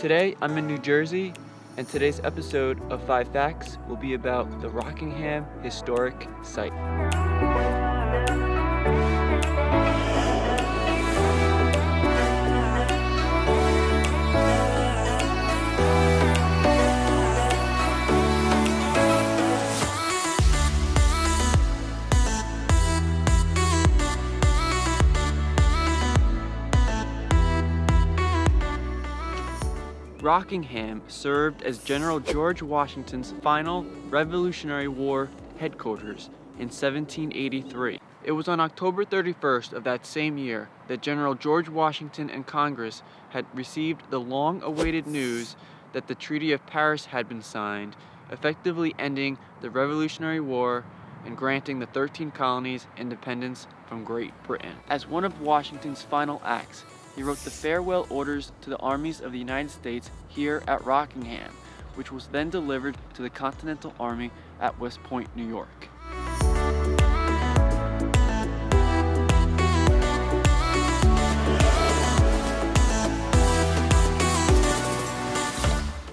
Today I'm in New Jersey, and today's episode of 5 Facts will be about the Rockingham Historic Site. Rockingham served as General George Washington's final Revolutionary War headquarters in 1783. It was on October 31st of that same year that General George Washington and Congress had received the long-awaited news that the Treaty of Paris had been signed, effectively ending the Revolutionary War and granting the 13 colonies independence from Great Britain. As one of Washington's final acts, he wrote the farewell orders to the armies of the United States here at Rockingham, which was then delivered to the Continental Army at West Point, New York.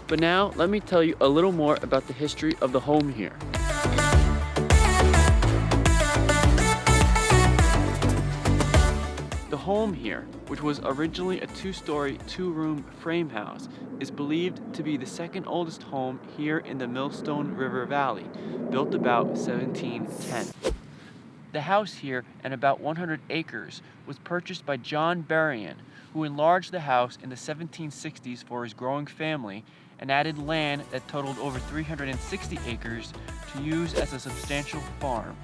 But now, let me tell you a little more about the history of the home here. The home here, which was originally a two-story, two-room frame house, is believed to be the second oldest home here in the Millstone River Valley, built about 1710. The house here, and about 100 acres, was purchased by John Berrien, who enlarged the house in the 1760s for his growing family and added land that totaled over 360 acres to use as a substantial farm.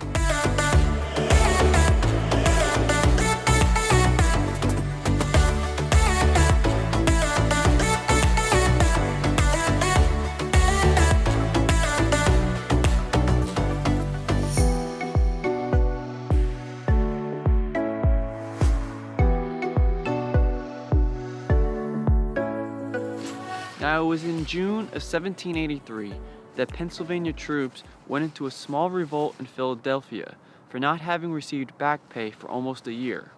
Now, it was in June of 1783 that Pennsylvania troops went into a small revolt in Philadelphia for not having received back pay for almost a year.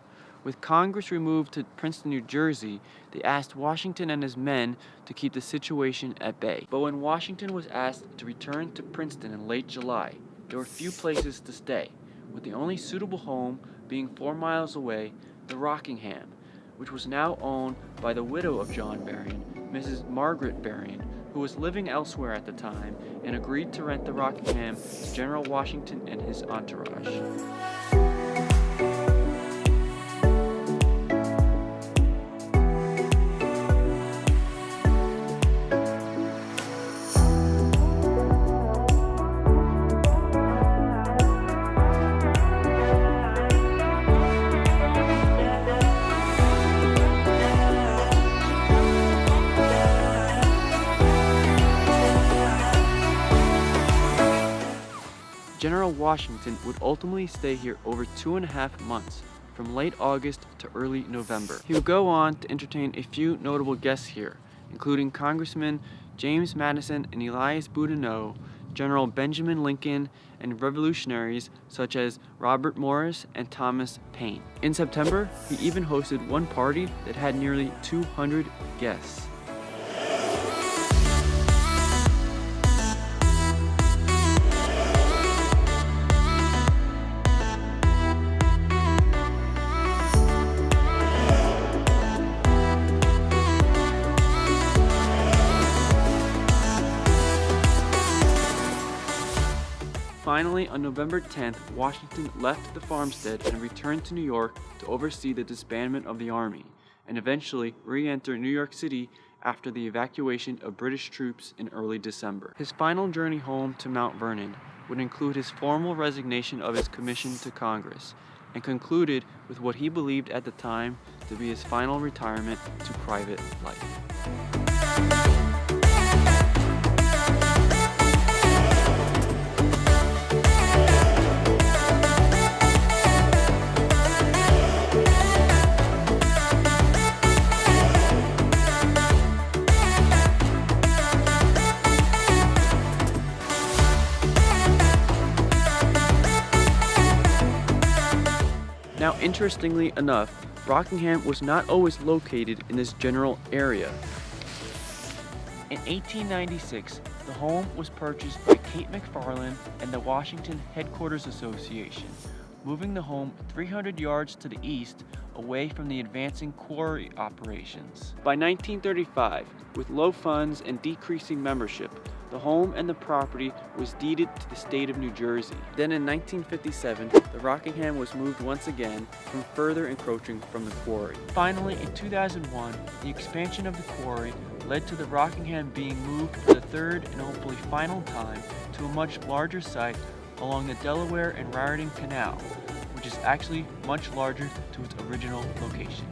With Congress removed to Princeton, New Jersey, they asked Washington and his men to keep the situation at bay. But when Washington was asked to return to Princeton in late July, there were few places to stay, with the only suitable home being 4 miles away, the Rockingham, which was now owned by the widow of John Berrien, Mrs. Margaret Berrien, who was living elsewhere at the time and agreed to rent the Rockingham to General Washington and his entourage. General Washington would ultimately stay here over 2.5 months, from late August to early November. He would go on to entertain a few notable guests here, including Congressman James Madison and Elias Boudinot, General Benjamin Lincoln, and revolutionaries such as Robert Morris and Thomas Paine. In September, he even hosted one party that had nearly 200 guests. Finally, on November 10th, Washington left the farmstead and returned to New York to oversee the disbandment of the army, and eventually re-enter New York City after the evacuation of British troops in early December. His final journey home to Mount Vernon would include his formal resignation of his commission to Congress, and concluded with what he believed at the time to be his final retirement to private life. Now, interestingly enough, Rockingham was not always located in this general area. In 1896, the home was purchased by Kate McFarland and the Washington Headquarters Association, moving the home 300 yards to the east away from the advancing quarry operations. By 1935, with low funds and decreasing membership, the home and the property was deeded to the state of New Jersey. Then in 1957, the Rockingham was moved once again from further encroaching from the quarry. Finally, in 2001, the expansion of the quarry led to the Rockingham being moved for the third and hopefully final time to a much larger site along the Delaware and Raritan Canal, which is actually much larger to its original location.